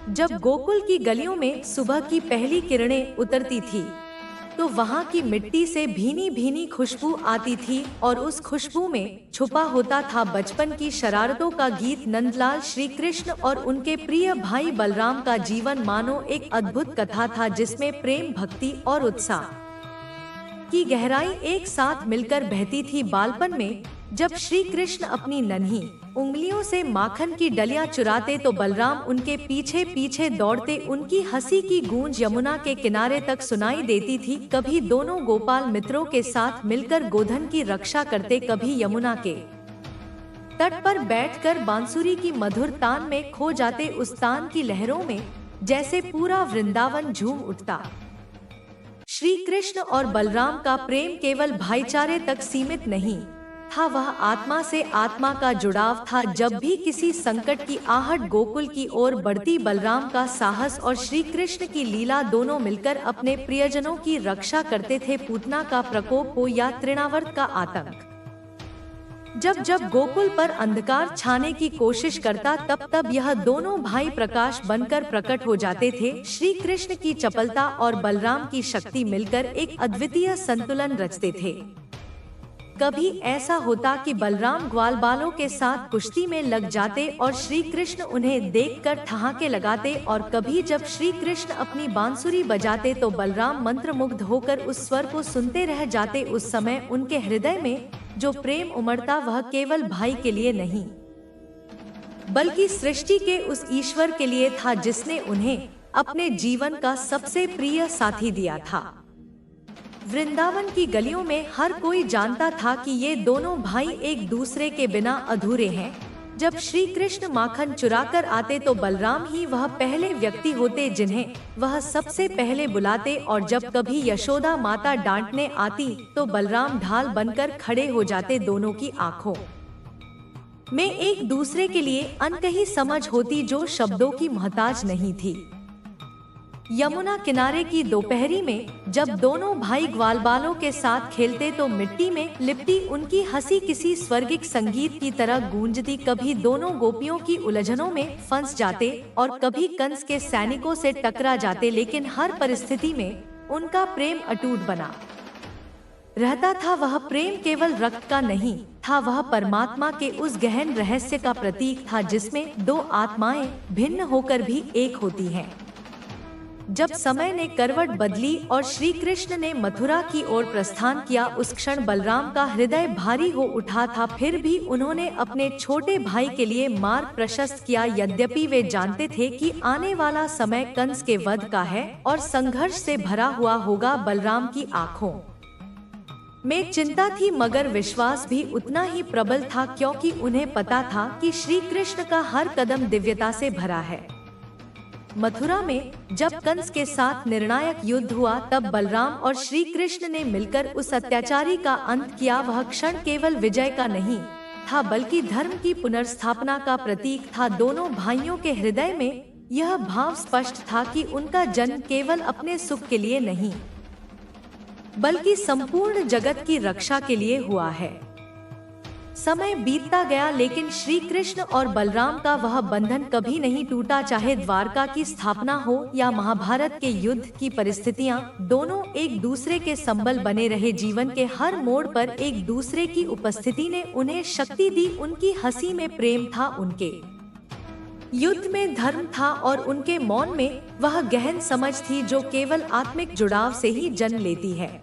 जब गोकुल की गलियों में सुबह की पहली किरणें उतरती थी, तो वहाँ की मिट्टी से भीनी भीनी खुशबू आती थी और उस खुशबू में छुपा होता था बचपन की शरारतों का गीत। नंदलाल श्री कृष्ण और उनके प्रिय भाई बलराम का जीवन मानो एक अद्भुत कथा था, जिसमें प्रेम, भक्ति और उत्साह की गहराई एक साथ मिलकर बहती थी। बालपन में जब श्री कृष्ण अपनी नन्ही उंगलियों से माखन की डलियां चुराते तो बलराम उनके पीछे पीछे दौड़ते। उनकी हंसी की गूंज यमुना के किनारे तक सुनाई देती थी। कभी दोनों गोपाल मित्रों के साथ मिलकर गोधन की रक्षा करते, कभी यमुना के तट पर बैठकर बांसुरी की मधुर तान में खो जाते। उस तान की लहरों में जैसे पूरा वृंदावन झूम उठता। श्री कृष्ण और बलराम का प्रेम केवल भाईचारे तक सीमित नहीं था, वह आत्मा से आत्मा का जुड़ाव था। जब भी किसी संकट की आहट गोकुल की ओर बढ़ती, बलराम का साहस और श्री कृष्ण की लीला, दोनों मिलकर अपने प्रियजनों की रक्षा करते थे। पूतना का प्रकोप हो या तृणावर्त का आतंक, जब जब गोकुल पर अंधकार छाने की कोशिश करता, तब तब यह दोनों भाई प्रकाश बनकर प्रकट हो जाते थे। श्री कृष्ण की चपलता और बलराम की शक्ति मिलकर एक अद्वितीय संतुलन रचते थे। कभी ऐसा होता कि बलराम ग्वालबालों के साथ कुश्ती में लग जाते और श्री कृष्ण उन्हें देखकर ठहाके लगाते, और कभी जब श्री कृष्ण अपनी बांसुरी बजाते तो बलराम मंत्रमुग्ध होकर उस स्वर को सुनते रह जाते। उस समय उनके हृदय में जो प्रेम उमड़ता, वह केवल भाई के लिए नहीं बल्कि सृष्टि के उस ईश्वर के लिए था जिसने उन्हें अपने जीवन का सबसे प्रिय साथी दिया था। वृंदावन की गलियों में हर कोई जानता था कि ये दोनों भाई एक दूसरे के बिना अधूरे हैं। जब श्री कृष्ण माखन चुराकर आते तो बलराम ही वह पहले व्यक्ति होते जिन्हें वह सबसे पहले बुलाते, और जब कभी यशोदा माता डांटने आती तो बलराम ढाल बनकर खड़े हो जाते। दोनों की आंखों में एक दूसरे के लिए अनकही समझ होती जो शब्दों की मोहताज नहीं थी। यमुना किनारे की दोपहरी में जब दोनों भाई ग्वालबालों के साथ खेलते तो मिट्टी में लिपटी उनकी हंसी किसी स्वर्गिक संगीत की तरह गूंजती। कभी दोनों गोपियों की उलझनों में फंस जाते और कभी कंस के सैनिकों से टकरा जाते, लेकिन हर परिस्थिति में उनका प्रेम अटूट बना रहता था। वह प्रेम केवल रक्त का नहीं था, वह परमात्मा के उस गहन रहस्य का प्रतीक था जिसमें दो आत्माएं भिन्न होकर भी एक होती हैं। जब समय ने करवट बदली और श्री कृष्ण ने मथुरा की ओर प्रस्थान किया, उस क्षण बलराम का हृदय भारी हो उठा था। फिर भी उन्होंने अपने छोटे भाई के लिए मार्ग प्रशस्त किया। यद्यपि वे जानते थे कि आने वाला समय कंस के वध का है और संघर्ष से भरा हुआ होगा, बलराम की आंखों में चिंता थी मगर विश्वास भी उतना ही प्रबल था, क्योंकि उन्हें पता था कि श्री कृष्ण का हर कदम दिव्यता से भरा है। मथुरा में जब कंस के साथ निर्णायक युद्ध हुआ, तब बलराम और श्री कृष्ण ने मिलकर उस अत्याचारी का अंत किया। वह क्षण केवल विजय का नहीं था बल्कि धर्म की पुनर्स्थापना का प्रतीक था। दोनों भाइयों के हृदय में यह भाव स्पष्ट था कि उनका जन्म केवल अपने सुख के लिए नहीं बल्कि संपूर्ण जगत की रक्षा के लिए हुआ है। समय बीतता गया, लेकिन श्री कृष्ण और बलराम का वह बंधन कभी नहीं टूटा। चाहे द्वारका की स्थापना हो या महाभारत के युद्ध की परिस्थितियां, दोनों एक दूसरे के संबल बने रहे। जीवन के हर मोड़ पर एक दूसरे की उपस्थिति ने उन्हें शक्ति दी। उनकी हंसी में प्रेम था, उनके युद्ध में धर्म था और उनके मौन में वह गहन समझ थी जो केवल आत्मिक जुड़ाव से ही जन्म लेती है।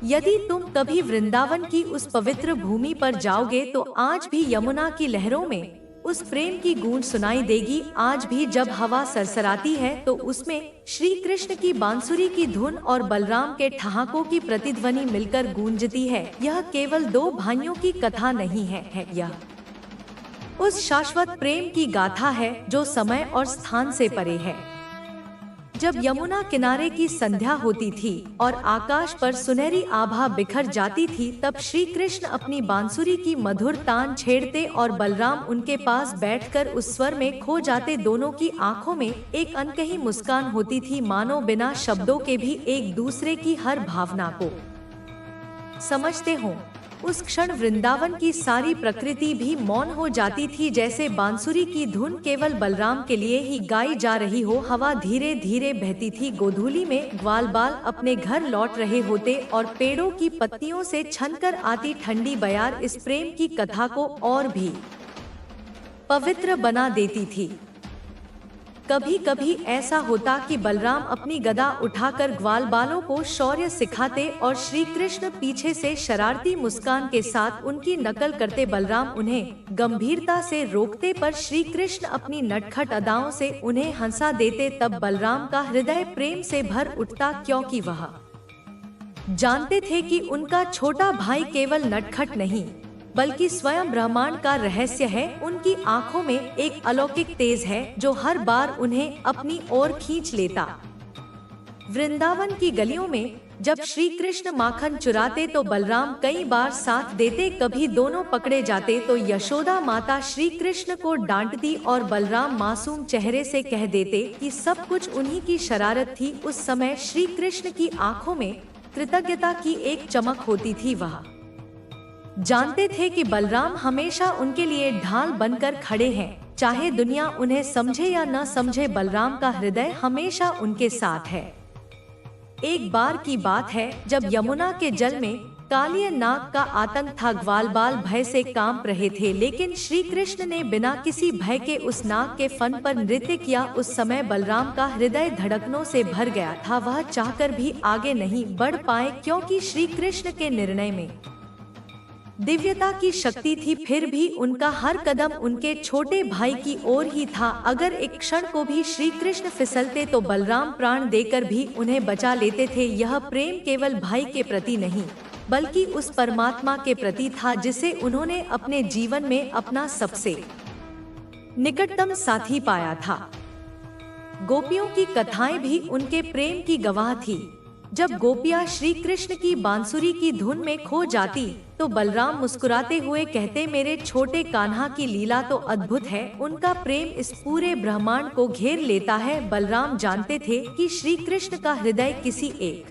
यदि तुम कभी वृंदावन की उस पवित्र भूमि पर जाओगे तो आज भी यमुना की लहरों में उस प्रेम की गूंज सुनाई देगी। आज भी जब हवा सरसराती है तो उसमें श्री कृष्ण की बांसुरी की धुन और बलराम के ठहाकों की प्रतिध्वनि मिलकर गूंजती है। यह केवल दो भाइयों की कथा नहीं है, यह उस शाश्वत प्रेम की गाथा है जो समय और स्थान से परे है। जब यमुना किनारे की संध्या होती थी और आकाश पर सुनहरी आभा बिखर जाती थी, तब श्री कृष्ण अपनी बांसुरी की मधुर तान छेड़ते और बलराम उनके पास बैठकर उस स्वर में खो जाते। दोनों की आंखों में एक अनकही मुस्कान होती थी, मानो बिना शब्दों के भी एक दूसरे की हर भावना को समझते हों। उस क्षण वृंदावन की सारी प्रकृति भी मौन हो जाती थी, जैसे बांसुरी की धुन केवल बलराम के लिए ही गाई जा रही हो। हवा धीरे धीरे बहती थी। गोधूली में ग्वाल बाल अपने घर लौट रहे होते और पेड़ों की पत्तियों से छनकर आती ठंडी बयार इस प्रेम की कथा को और भी पवित्र बना देती थी। कभी कभी ऐसा होता कि बलराम अपनी गदा उठाकर ग्वाल बालों को शौर्य सिखाते और श्री कृष्ण पीछे से शरारती मुस्कान के साथ उनकी नकल करते। बलराम उन्हें गंभीरता से रोकते पर श्री कृष्ण अपनी नटखट अदाओं से उन्हें हंसा देते। तब बलराम का हृदय प्रेम से भर उठता, क्योंकि वह जानते थे कि उनका छोटा भाई केवल नटखट नहीं बल्कि स्वयं ब्रह्मांड का रहस्य है। उनकी आंखों में एक अलौकिक तेज है जो हर बार उन्हें अपनी ओर खींच लेता। वृंदावन की गलियों में जब श्री कृष्ण माखन चुराते तो बलराम कई बार साथ देते। कभी दोनों पकड़े जाते तो यशोदा माता श्री कृष्ण को डांटती और बलराम मासूम चेहरे से कह देते कि सब कुछ उन्हीं की शरारत थी। उस समय श्री कृष्ण की आंखों में कृतज्ञता की एक चमक होती थी। वह जानते थे कि बलराम हमेशा उनके लिए ढाल बनकर खड़े हैं। चाहे दुनिया उन्हें समझे या न समझे, बलराम का हृदय हमेशा उनके साथ है। एक बार की बात है जब यमुना के जल में कालिय नाग का आतंक था। ग्वाल बाल भय से कांप रहे थे, लेकिन श्री कृष्ण ने बिना किसी भय के उस नाग के फन पर नृत्य किया। उस समय बलराम का हृदय धड़कनों से भर गया था। वह चाहकर भी आगे नहीं बढ़ पाए, क्योंकि श्री कृष्ण के निर्णय में दिव्यता की शक्ति थी। फिर भी उनका हर कदम उनके छोटे भाई की ओर ही था। अगर एक क्षण को भी श्री कृष्ण फिसलते तो बलराम प्राण देकर भी उन्हें बचा लेते थे। यह प्रेम केवल भाई के प्रति नहीं बल्कि उस परमात्मा के प्रति था जिसे उन्होंने अपने जीवन में अपना सबसे निकटतम साथी पाया था। गोपियों की कथाएं भी उनके प्रेम की गवाह थी। जब गोपियां श्री कृष्ण की बांसुरी की धुन में खो जाती तो बलराम मुस्कुराते हुए कहते, मेरे छोटे कान्हा की लीला तो अद्भुत है। उनका प्रेम इस पूरे ब्रह्मांड को घेर लेता है। बलराम जानते थे कि श्री कृष्ण का हृदय किसी एक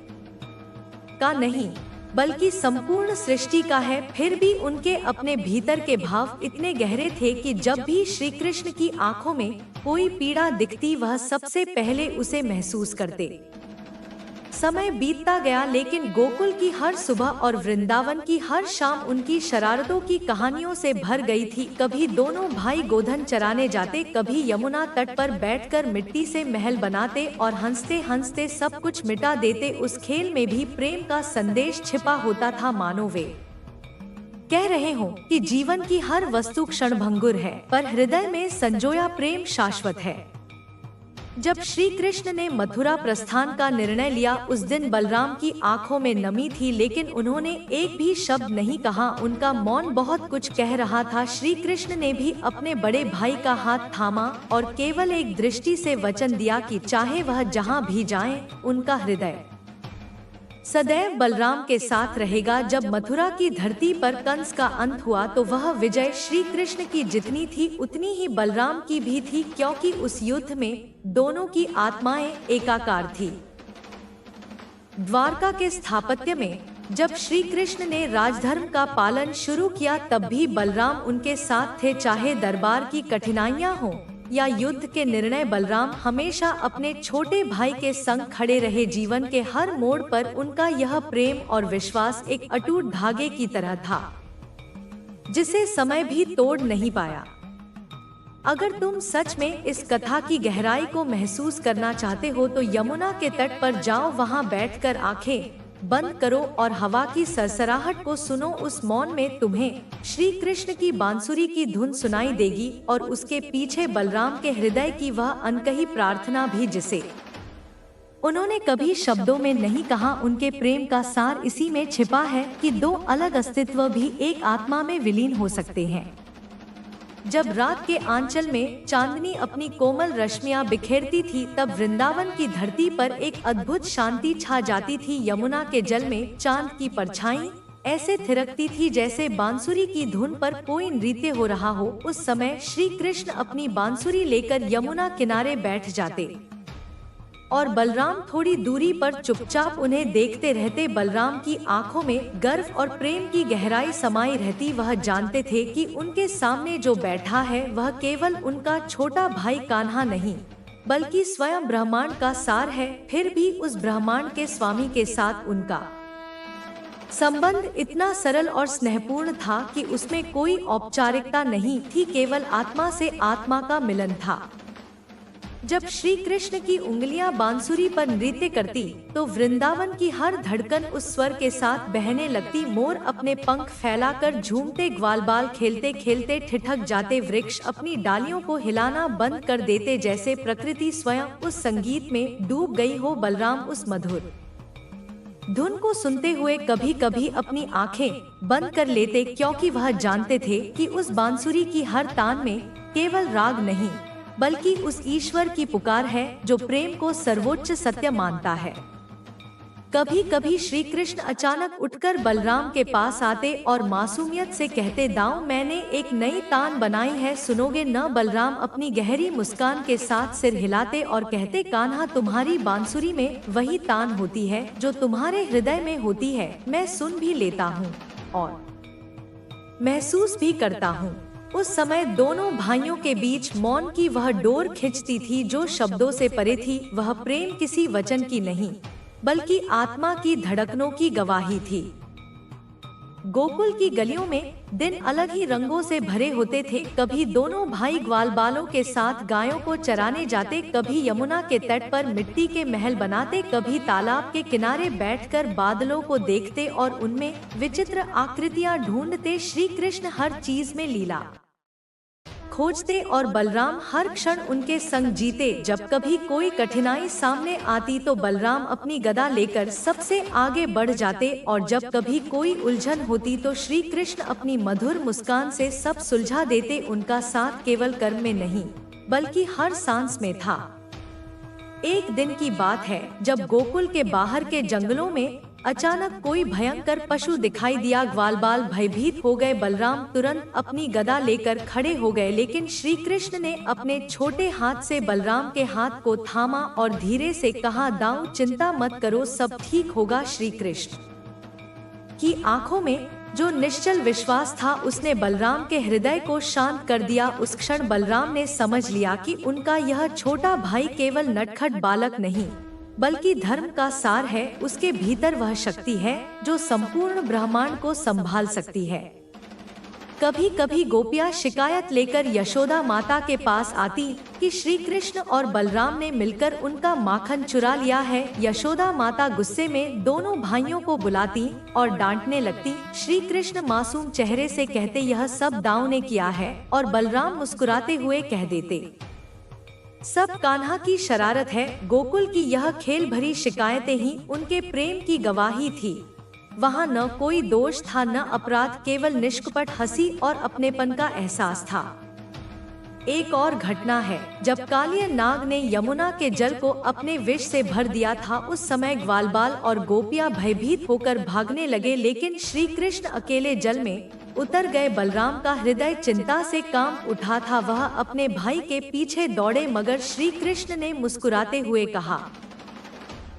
का नहीं बल्कि संपूर्ण सृष्टि का है। फिर भी उनके अपने भीतर के भाव इतने गहरे थे कि जब भी श्री कृष्ण की आंखों में कोई पीड़ा दिखती वह सबसे पहले उसे महसूस करते। समय बीतता गया, लेकिन गोकुल की हर सुबह और वृंदावन की हर शाम उनकी शरारतों की कहानियों से भर गई थी। कभी दोनों भाई गोधन चराने जाते, कभी यमुना तट पर बैठकर मिट्टी से महल बनाते और हंसते हंसते सब कुछ मिटा देते। उस खेल में भी प्रेम का संदेश छिपा होता था, मानो वे कह रहे हो कि जीवन की हर वस्तु क्षणभंगुर है पर हृदय में संजोया प्रेम शाश्वत है। जब श्री कृष्ण ने मथुरा प्रस्थान का निर्णय लिया उस दिन बलराम की आंखों में नमी थी, लेकिन उन्होंने एक भी शब्द नहीं कहा। उनका मौन बहुत कुछ कह रहा था। श्री कृष्ण ने भी अपने बड़े भाई का हाथ थामा और केवल एक दृष्टि से वचन दिया कि चाहे वह जहां भी जाएं, उनका हृदय सदैव बलराम के साथ रहेगा। जब मथुरा की धरती पर कंस का अंत हुआ तो वह विजय श्री कृष्ण की जितनी थी उतनी ही बलराम की भी थी, क्योंकि उस युद्ध में दोनों की आत्माएं एकाकार थी। द्वारका के स्थापत्य में जब श्री कृष्ण ने राजधर्म का पालन शुरू किया तब भी बलराम उनके साथ थे। चाहे दरबार की कठिनाइयां हों या युद्ध के निर्णय, बलराम हमेशा अपने छोटे भाई के संग खड़े रहे। जीवन के हर मोड़ पर उनका यह प्रेम और विश्वास एक अटूट धागे की तरह था जिसे समय भी तोड़ नहीं पाया। अगर तुम सच में इस कथा की गहराई को महसूस करना चाहते हो तो यमुना के तट पर जाओ, वहां बैठकर आंखें बंद करो और हवा की सरसराहट को सुनो। उस मौन में तुम्हें श्री कृष्ण की बांसुरी की धुन सुनाई देगी और उसके पीछे बलराम के हृदय की वह अनकही प्रार्थना भी जिसे उन्होंने कभी शब्दों में नहीं कहा। उनके प्रेम का सार इसी में छिपा है कि दो अलग अस्तित्व भी एक आत्मा में विलीन हो सकते हैं। जब रात के आंचल में चांदनी अपनी कोमल रश्मियां बिखेरती थी तब वृंदावन की धरती पर एक अद्भुत शांति छा जाती थी। यमुना के जल में चांद की परछाई ऐसे थिरकती थी जैसे बांसुरी की धुन पर कोई नृत्य हो रहा हो। उस समय श्री कृष्ण अपनी बांसुरी लेकर यमुना किनारे बैठ जाते। और बलराम थोड़ी दूरी पर चुपचाप उन्हें देखते रहते। बलराम की आंखों में गर्व और प्रेम की गहराई समाई रहती। वह जानते थे कि उनके सामने जो बैठा है वह केवल उनका छोटा भाई कान्हा नहीं, बल्कि स्वयं ब्रह्मांड का सार है। फिर भी उस ब्रह्मांड के स्वामी के साथ उनका संबंध इतना सरल और स्नेहपूर्ण था कि उसमें कोई औपचारिकता नहीं थी, केवल आत्मा से आत्मा का मिलन था। जब श्री कृष्ण की उंगलियां बांसुरी पर नृत्य करती तो वृंदावन की हर धड़कन उस स्वर के साथ बहने लगती। मोर अपने पंख फैलाकर झूमते, ग्वालबाल खेलते खेलते ठिठक जाते, वृक्ष अपनी डालियों को हिलाना बंद कर देते, जैसे प्रकृति स्वयं उस संगीत में डूब गई हो। बलराम उस मधुर धुन को सुनते हुए कभी कभी अपनी आंखें बंद कर लेते, क्योंकि वह जानते थे कि उस बांसुरी की हर तान में केवल राग नहीं, बल्कि उस ईश्वर की पुकार है जो प्रेम को सर्वोच्च सत्य मानता है। कभी कभी श्री कृष्ण अचानक उठकर बलराम के पास आते और मासूमियत से कहते, दाऊ मैंने एक नई तान बनाई है, सुनोगे न? बलराम अपनी गहरी मुस्कान के साथ सिर हिलाते और कहते, कान्हा तुम्हारी बांसुरी में वही तान होती है जो तुम्हारे हृदय में होती है। मैं सुन भी लेता हूँ और महसूस भी करता हूँ। उस समय दोनों भाइयों के बीच मौन की वह डोर खिंचती थी जो शब्दों से परे थी। वह प्रेम किसी वचन की नहीं, बल्कि आत्मा की धड़कनों की गवाही थी। गोकुल की गलियों में दिन अलग ही रंगों से भरे होते थे। कभी दोनों भाई ग्वालबालों के साथ गायों को चराने जाते, कभी यमुना के तट पर मिट्टी के महल बनाते, कभी तालाब के किनारे बैठकर बादलों को देखते और उनमें विचित्र आकृतियां ढूंढते। श्री कृष्ण हर चीज में लीला खोजते और बलराम हर क्षण उनके संग जीते। जब कभी कोई कठिनाई सामने आती तो बलराम अपनी गदा लेकर सबसे आगे बढ़ जाते, और जब कभी कोई उलझन होती तो श्री कृष्ण अपनी मधुर मुस्कान से सब सुलझा देते। उनका साथ केवल कर्म में नहीं, बल्कि हर सांस में था। एक दिन की बात है जब गोकुल के बाहर के जंगलों में अचानक कोई भयंकर पशु दिखाई दिया। ग्वालबाल भयभीत हो गए। बलराम तुरंत अपनी गदा लेकर खड़े हो गए, लेकिन श्री कृष्ण ने अपने छोटे हाथ से बलराम के हाथ को थामा और धीरे से कहा, दाऊ चिंता मत करो, सब ठीक होगा। श्री कृष्ण की आंखों में जो निश्चल विश्वास था उसने बलराम के हृदय को शांत कर दिया। उस क्षण बलराम ने समझ लिया कि उनका यह छोटा भाई केवल नटखट बालक नहीं, बल्कि धर्म का सार है। उसके भीतर वह शक्ति है जो संपूर्ण ब्रह्मांड को संभाल सकती है। कभी कभी गोपियां शिकायत लेकर यशोदा माता के पास आती कि श्री कृष्ण और बलराम ने मिलकर उनका माखन चुरा लिया है। यशोदा माता गुस्से में दोनों भाइयों को बुलाती और डांटने लगती। श्री कृष्ण मासूम चेहरे से कहते, यह सब दाऊ ने किया है, और बलराम मुस्कुराते हुए कह देते, सब कान्हा की शरारत है। गोकुल की यह खेल भरी शिकायतें ही उनके प्रेम की गवाही थी। वहाँ न कोई दोष था, न अपराध, केवल निष्कपट हंसी और अपनेपन का एहसास था। एक और घटना है, जब कालिया नाग ने यमुना के जल को अपने विष से भर दिया था, उस समय ग्वालबाल और गोपियां भयभीत होकर भागने लगे, लेकिन श्री कृष्ण अकेले जल में उतर गए। बलराम का हृदय चिंता से कांप उठा था। वह अपने भाई के पीछे दौड़े, मगर श्री कृष्ण ने मुस्कुराते हुए कहा,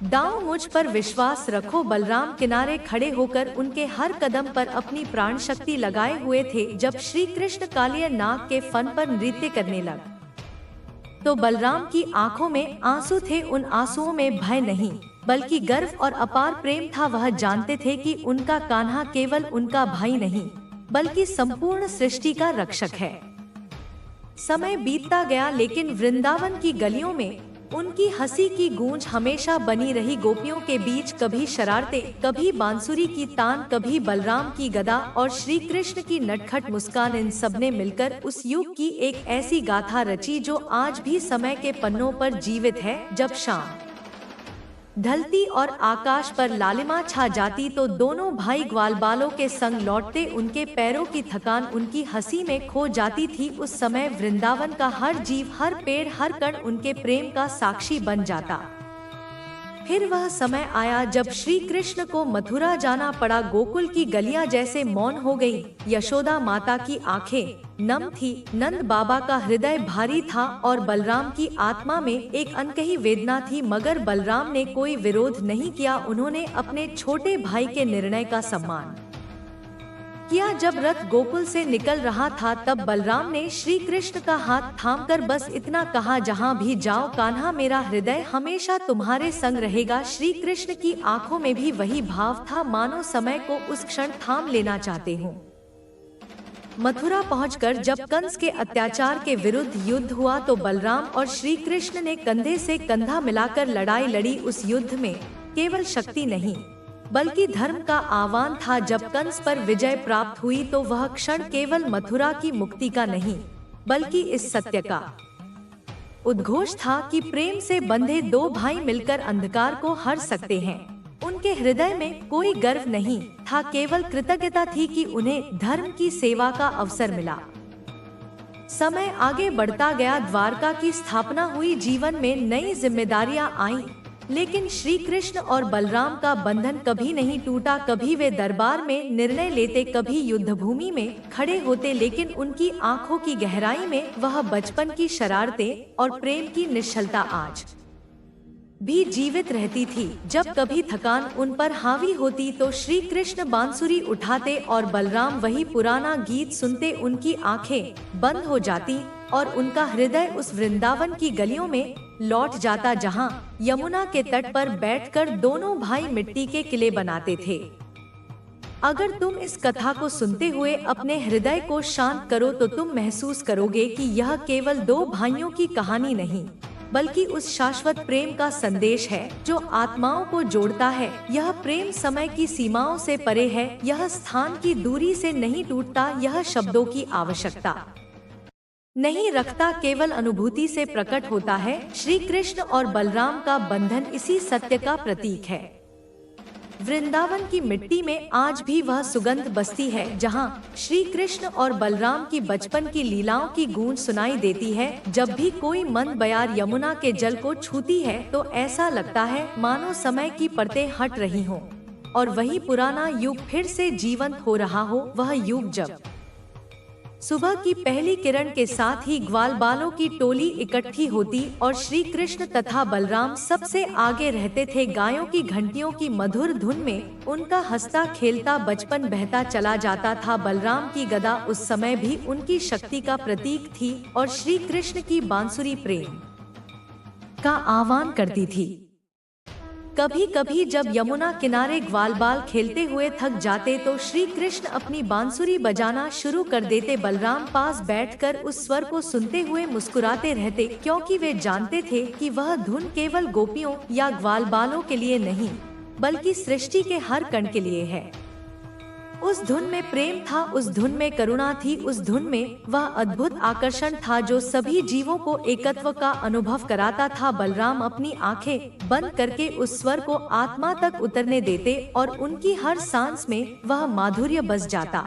दाऊ मुझ पर विश्वास रखो। बलराम किनारे खड़े होकर उनके हर कदम पर अपनी प्राण शक्ति लगाए हुए थे। जब श्री कृष्ण कालिया नाग के फन पर नृत्य करने लगे तो बलराम की आंखों में आंसू थे। उन आंसुओं में भय नहीं, बल्कि गर्व और अपार प्रेम था। वह जानते थे कि उनका कान्हा केवल उनका भाई नहीं, बल्कि संपूर्ण सृष्टि का रक्षक है। समय बीतता गया, लेकिन वृंदावन की गलियों में उनकी हंसी की गूंज हमेशा बनी रही। गोपियों के बीच कभी शरारते, कभी बांसुरी की तान, कभी बलराम की गदा और श्री कृष्ण की नटखट मुस्कान, इन सब ने मिलकर उस युग की एक ऐसी गाथा रची जो आज भी समय के पन्नों पर जीवित है। जब शाम ढलती और आकाश पर लालिमा छा जाती तो दोनों भाई ग्वालबालों के संग लौटते। उनके पैरों की थकान उनकी हंसी में खो जाती थी। उस समय वृंदावन का हर जीव, हर पेड़, हर कण उनके प्रेम का साक्षी बन जाता। फिर वह समय आया जब श्री कृष्ण को मथुरा जाना पड़ा। गोकुल की गलियां जैसे मौन हो गई। यशोदा माता की आंखें नम थी, नंद बाबा का हृदय भारी था और बलराम की आत्मा में एक अनकही वेदना थी। मगर बलराम ने कोई विरोध नहीं किया। उन्होंने अपने छोटे भाई के निर्णय का सम्मान किया। जब रथ गोकुल से निकल रहा था तब बलराम ने श्री कृष्ण का हाथ थामकर बस इतना कहा, जहाँ भी जाओ कान्हा, मेरा हृदय हमेशा तुम्हारे संग रहेगा। श्री कृष्ण की आंखों में भी वही भाव था, मानो समय को उस क्षण थाम लेना चाहते हो। मथुरा पहुंचकर जब कंस के अत्याचार के विरुद्ध युद्ध हुआ तो बलराम और श्री कृष्ण ने कंधे से कंधा मिलाकर लड़ाई लड़ी। उस युद्ध में केवल शक्ति नहीं बल्कि धर्म का आह्वान था। जब कंस पर विजय प्राप्त हुई तो वह क्षण केवल मथुरा की मुक्ति का नहीं बल्कि इस सत्य का उद्घोष था कि प्रेम से बंधे दो भाई मिलकर अंधकार को हर सकते हैं। उनके हृदय में कोई गर्व नहीं था, केवल कृतज्ञता थी कि उन्हें धर्म की सेवा का अवसर मिला। समय आगे बढ़ता गया, द्वारका की स्थापना हुई, जीवन में नई जिम्मेदारियां आईं। लेकिन श्री कृष्ण और बलराम का बंधन कभी नहीं टूटा। कभी वे दरबार में निर्णय लेते, कभी युद्धभूमि में खड़े होते, लेकिन उनकी आंखों की गहराई में वह बचपन की शरारतें और प्रेम की निश्चलता आज भी जीवित रहती थी। जब कभी थकान उन पर हावी होती तो श्री कृष्ण बांसुरी उठाते और बलराम वही पुराना गीत सुनते। उनकी आंखें बंद हो जाती और उनका हृदय उस वृंदावन की गलियों में लौट जाता जहां यमुना के तट पर बैठकर दोनों भाई मिट्टी के किले बनाते थे। अगर तुम इस कथा को सुनते हुए अपने हृदय को शांत करो तो तुम महसूस करोगे कि यह केवल दो भाइयों की कहानी नहीं बल्कि उस शाश्वत प्रेम का संदेश है जो आत्माओं को जोड़ता है। यह प्रेम समय की सीमाओं से परे है, यह स्थान की दूरी से नहीं टूटता, यह शब्दों की आवश्यकता नहीं रखता, केवल अनुभूति से प्रकट होता है। श्री कृष्ण और बलराम का बंधन इसी सत्य का प्रतीक है। वृंदावन की मिट्टी में आज भी वह सुगंध बसती है जहां श्री कृष्ण और बलराम की बचपन की लीलाओं की गूंज सुनाई देती है। जब भी कोई मंद बयार यमुना के जल को छूती है तो ऐसा लगता है मानो समय की परतें हट रही हों और वही पुराना युग फिर से जीवंत हो रहा हो। वह युग जब सुबह की पहली किरण के साथ ही ग्वालबालों की टोली इकट्ठी होती और श्री कृष्ण तथा बलराम सबसे आगे रहते थे। गायों की घंटियों की मधुर धुन में उनका हंसता खेलता बचपन बहता चला जाता था। बलराम की गदा उस समय भी उनकी शक्ति का प्रतीक थी और श्री कृष्ण की बांसुरी प्रेम का आह्वान करती थी। कभी कभी जब यमुना किनारे ग्वालबाल खेलते हुए थक जाते तो श्री कृष्ण अपनी बांसुरी बजाना शुरू कर देते। बलराम पास बैठकर उस स्वर को सुनते हुए मुस्कुराते रहते, क्योंकि वे जानते थे कि वह धुन केवल गोपियों या ग्वालबालों के लिए नहीं बल्कि सृष्टि के हर कण के लिए है। उस धुन में प्रेम था, उस धुन में करुणा थी, उस धुन में वह अद्भुत आकर्षण था जो सभी जीवों को एकत्व का अनुभव कराता था। बलराम अपनी आंखें बंद करके उस स्वर को आत्मा तक उतरने देते और उनकी हर सांस में वह माधुर्य बस जाता।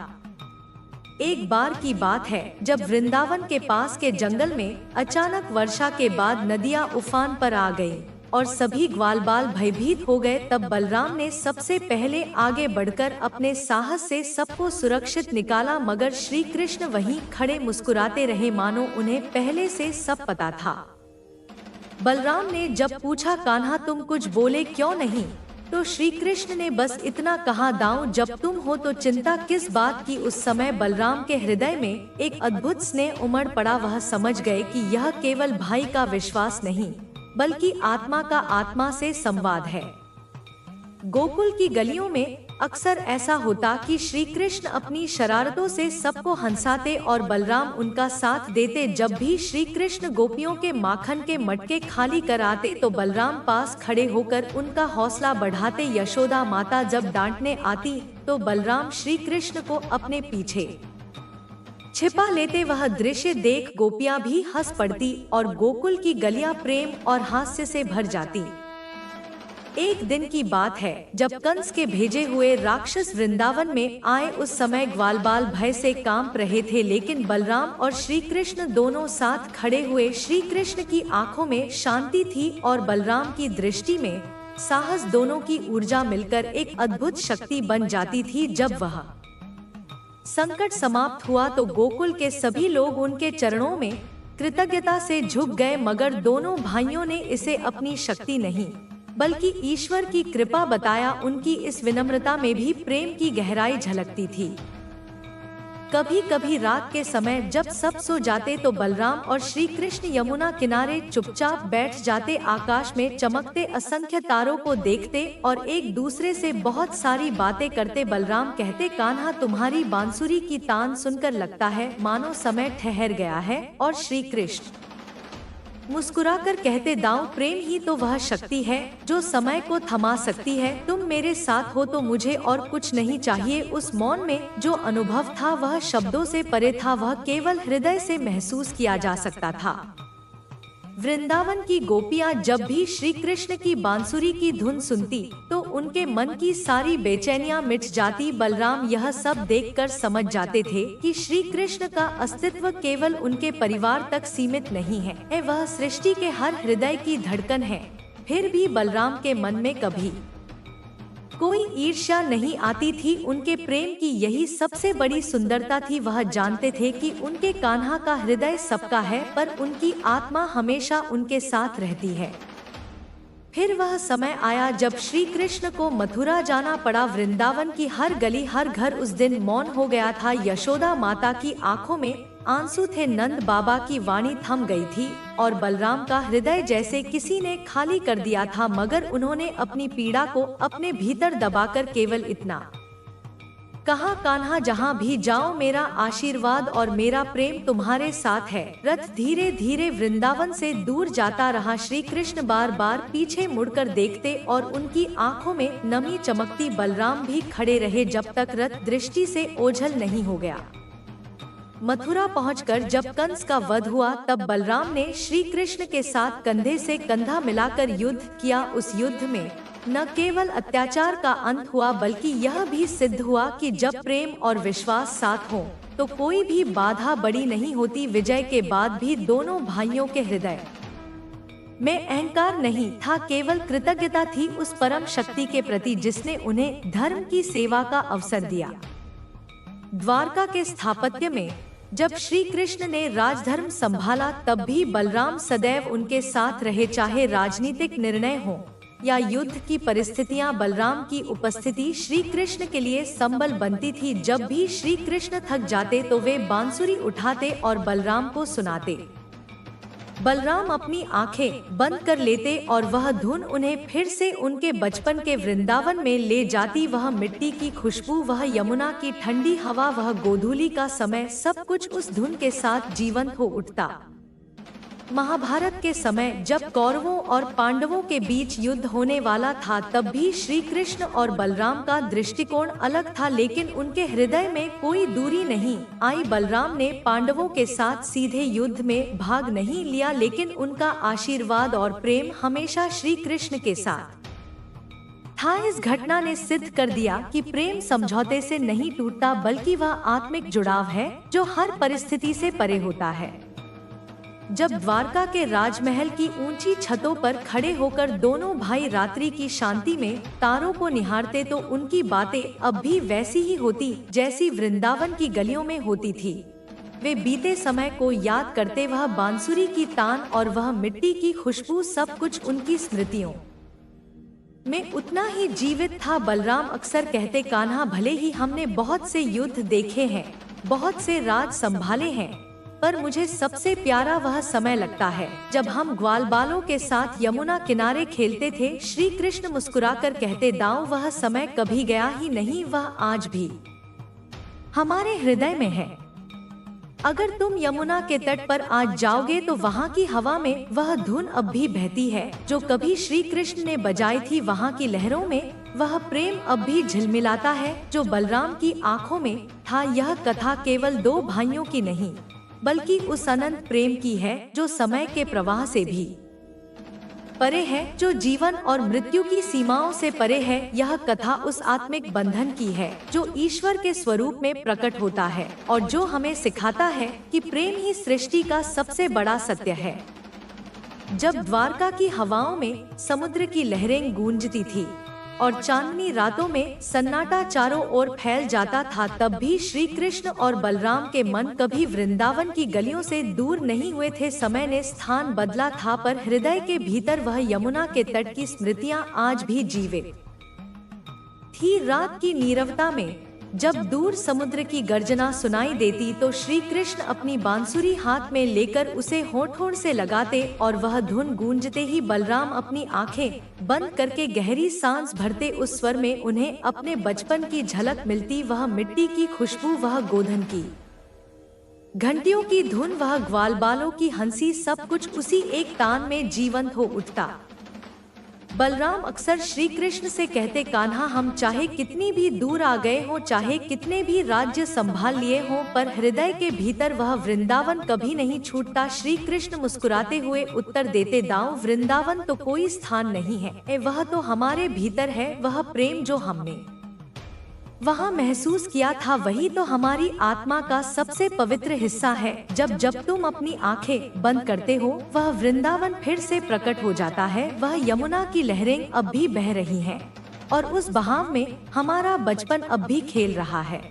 एक बार की बात है जब वृंदावन के पास के जंगल में अचानक वर्षा के बाद नदियां उफान पर आ गईं और सभी ग्वालबाल भयभीत हो गए। तब बलराम ने सबसे पहले आगे बढ़कर अपने साहस से सबको सुरक्षित निकाला, मगर श्री कृष्ण वहीं खड़े मुस्कुराते रहे मानो उन्हें पहले से सब पता था। बलराम ने जब पूछा, कान्हा तुम कुछ बोले क्यों नहीं? तो श्री कृष्ण ने बस इतना कहा, दाऊं जब तुम हो तो चिंता किस बात की। उस समय बलराम के हृदय में एक अद्भुत स्नेह उमड़ पड़ा। वह समझ गए कि यह केवल भाई का विश्वास नहीं बल्कि आत्मा का आत्मा से संवाद है। गोकुल की गलियों में अक्सर ऐसा होता कि श्री कृष्ण अपनी शरारतों से सबको हंसाते और बलराम उनका साथ देते। जब भी श्री कृष्ण गोपियों के माखन के मटके खाली कर आते तो बलराम पास खड़े होकर उनका हौसला बढ़ाते। यशोदा माता जब डांटने आती तो बलराम श्री कृष्ण को अपने पीछे छिपा लेते। वह दृश्य देख गोपियां भी हंस पड़ती और गोकुल की गलियां प्रेम और हास्य से भर जाती। एक दिन की बात है जब कंस के भेजे हुए राक्षस वृंदावन में आए। उस समय ग्वालबाल भय से कांप रहे थे, लेकिन बलराम और श्री कृष्ण दोनों साथ खड़े हुए। श्री कृष्ण की आंखों में शांति थी और बलराम की दृष्टि में साहस दोनों की ऊर्जा मिलकर एक अद्भुत शक्ति बन जाती थी। जब वह संकट समाप्त हुआ तो गोकुल के सभी लोग उनके चरणों में कृतज्ञता से झुक गए, मगर दोनों भाइयों ने इसे अपनी शक्ति नहीं बल्कि ईश्वर की कृपा बताया। उनकी इस विनम्रता में भी प्रेम की गहराई झलकती थी। कभी कभी रात के समय जब सब सो जाते तो बलराम और श्री कृष्ण यमुना किनारे चुपचाप बैठ जाते, आकाश में चमकते असंख्य तारों को देखते और एक दूसरे से बहुत सारी बातें करते। बलराम कहते, कान्हा तुम्हारी बांसुरी की तान सुनकर लगता है मानो समय ठहर गया है। और श्री कृष्ण मुस्कुराकर कहते, दाऊ प्रेम ही तो वह शक्ति है जो समय को थमा सकती है। तुम मेरे साथ हो तो मुझे और कुछ नहीं चाहिए। उस मौन में जो अनुभव था वह शब्दों से परे था, वह केवल हृदय से महसूस किया जा सकता था। वृंदावन की गोपियां जब भी श्री कृष्ण की बांसुरी की धुन सुनती तो उनके मन की सारी बेचैनियां मिट जाती। बलराम यह सब देखकर समझ जाते थे कि श्री कृष्ण का अस्तित्व केवल उनके परिवार तक सीमित नहीं है, वह सृष्टि के हर हृदय की धड़कन है। फिर भी बलराम के मन में कभी कोई ईर्ष्या नहीं आती थी। उनके प्रेम की यही सबसे बड़ी सुंदरता थी। वह जानते थे कि उनके कान्हा का हृदय सबका है, पर उनकी आत्मा हमेशा उनके साथ रहती है। फिर वह समय आया जब श्री कृष्ण को मथुरा जाना पड़ा। वृंदावन की हर गली हर घर उस दिन मौन हो गया था। यशोदा माता की आंखों में आंसू थे, नंद बाबा की वाणी थम गई थी और बलराम का हृदय जैसे किसी ने खाली कर दिया था। मगर उन्होंने अपनी पीड़ा को अपने भीतर दबाकर केवल इतना कहा, कान्हा जहाँ भी जाओ मेरा आशीर्वाद और मेरा प्रेम तुम्हारे साथ है। रथ धीरे धीरे वृंदावन से दूर जाता रहा। श्री कृष्ण बार बार पीछे मुड़कर देखते और उनकी आंखों में नमी चमकती। बलराम भी खड़े रहे जब तक रथ दृष्टि से ओझल नहीं हो गया। मथुरा पहुंचकर जब कंस का वध हुआ तब बलराम ने श्री कृष्ण के साथ कंधे से कंधा मिलाकर युद्ध किया। उस युद्ध में न केवल अत्याचार का अंत हुआ बल्कि यह भी सिद्ध हुआ कि जब प्रेम और विश्वास साथ हो तो कोई भी बाधा बड़ी नहीं होती। विजय के बाद भी दोनों भाइयों के हृदय में अहंकार नहीं था, केवल कृतज्ञता थी उस परम शक्ति के प्रति जिसने उन्हें धर्म की सेवा का अवसर दिया। द्वारका के स्थापत्य में जब श्री कृष्ण ने राजधर्म संभाला तब भी बलराम सदैव उनके साथ रहे। चाहे राजनीतिक निर्णय हो या युद्ध की परिस्थितियां, बलराम की उपस्थिति श्री कृष्ण के लिए संबल बनती थी। जब भी श्री कृष्ण थक जाते तो वे बांसुरी उठाते और बलराम को सुनाते। बलराम अपनी आंखें बंद कर लेते और वह धुन उन्हें फिर से उनके बचपन के वृंदावन में ले जाती। वह मिट्टी की खुशबू, वह यमुना की ठंडी हवा, वह गोधूली का समय, सब कुछ उस धुन के साथ जीवंत हो उठता। महाभारत के समय जब कौरवों और पांडवों के बीच युद्ध होने वाला था तब भी श्री कृष्ण और बलराम का दृष्टिकोण अलग था, लेकिन उनके हृदय में कोई दूरी नहीं आई। बलराम ने पांडवों के साथ सीधे युद्ध में भाग नहीं लिया, लेकिन उनका आशीर्वाद और प्रेम हमेशा श्री कृष्ण के साथ था। इस घटना ने सिद्ध कर दिया कि प्रेम समझौते से नहीं टूटता बल्कि वह आत्मिक जुड़ाव है जो हर परिस्थिति से परे होता है। जब द्वारका के राजमहल की ऊंची छतों पर खड़े होकर दोनों भाई रात्रि की शांति में तारों को निहारते तो उनकी बातें अब भी वैसी ही होती जैसी वृंदावन की गलियों में होती थी। वे बीते समय को याद करते, वह बांसुरी की तान और वह मिट्टी की खुशबू, सब कुछ उनकी स्मृतियों में उतना ही जीवित था। बलराम अक्सर कहते, कान्हा भले ही हमने बहुत से युद्ध देखे हैं, बहुत से राज संभाले हैं, पर मुझे सबसे प्यारा वह समय लगता है जब हम ग्वालबालों के साथ यमुना किनारे खेलते थे। श्री कृष्ण मुस्कुराकर कहते, दाऊ वह समय कभी गया ही नहीं, वह आज भी हमारे हृदय में है। अगर तुम यमुना के तट पर आज जाओगे तो वहाँ की हवा में वह धुन अब भी बहती है जो कभी श्री कृष्ण ने बजाई थी। वहाँ की लहरों में वह प्रेम अब भी झिलमिलाता है जो बलराम की आंखों में था। यह कथा केवल दो भाइयों की नहीं बल्कि उस अनंत प्रेम की है जो समय के प्रवाह से भी परे है, जो जीवन और मृत्यु की सीमाओं से परे है। यह कथा उस आत्मिक बंधन की है जो ईश्वर के स्वरूप में प्रकट होता है और जो हमें सिखाता है कि प्रेम ही सृष्टि का सबसे बड़ा सत्य है। जब द्वारका की हवाओं में समुद्र की लहरें गूंजती थी और चांदनी रातों में सन्नाटा चारों ओर फैल जाता था, तब भी श्री कृष्ण और बलराम के मन कभी वृंदावन की गलियों से दूर नहीं हुए थे। समय ने स्थान बदला था, पर हृदय के भीतर वह यमुना के तट की स्मृतियां आज भी जीवित थी। रात की नीरवता में जब दूर समुद्र की गर्जना सुनाई देती तो श्री कृष्ण अपनी बांसुरी हाथ में लेकर उसे होठों से लगाते और वह धुन गूंजते ही बलराम अपनी आंखें बंद करके गहरी सांस भरते। उस स्वर में उन्हें अपने बचपन की झलक मिलती, वह मिट्टी की खुशबू, वह गोधन की घंटियों की धुन, वह ग्वालबालों की हंसी, सब कुछ उसी एक तान में जीवंत हो उठता। बलराम अक्सर श्री कृष्ण से कहते, कान्हा, हम चाहे कितनी भी दूर आ गए हों, चाहे कितने भी राज्य संभाल लिए हों, पर हृदय के भीतर वह वृंदावन कभी नहीं छूटता। श्री कृष्ण मुस्कुराते हुए उत्तर देते, दाऊ, वृंदावन तो कोई स्थान नहीं है, वह तो हमारे भीतर है। वह प्रेम जो हमने वहाँ महसूस किया था, वही तो हमारी आत्मा का सबसे पवित्र हिस्सा है। जब जब तुम अपनी आंखें बंद करते हो, वह वृंदावन फिर से प्रकट हो जाता है। वह यमुना की लहरें अब भी बह रही हैं और उस बहाव में हमारा बचपन अब भी खेल रहा है।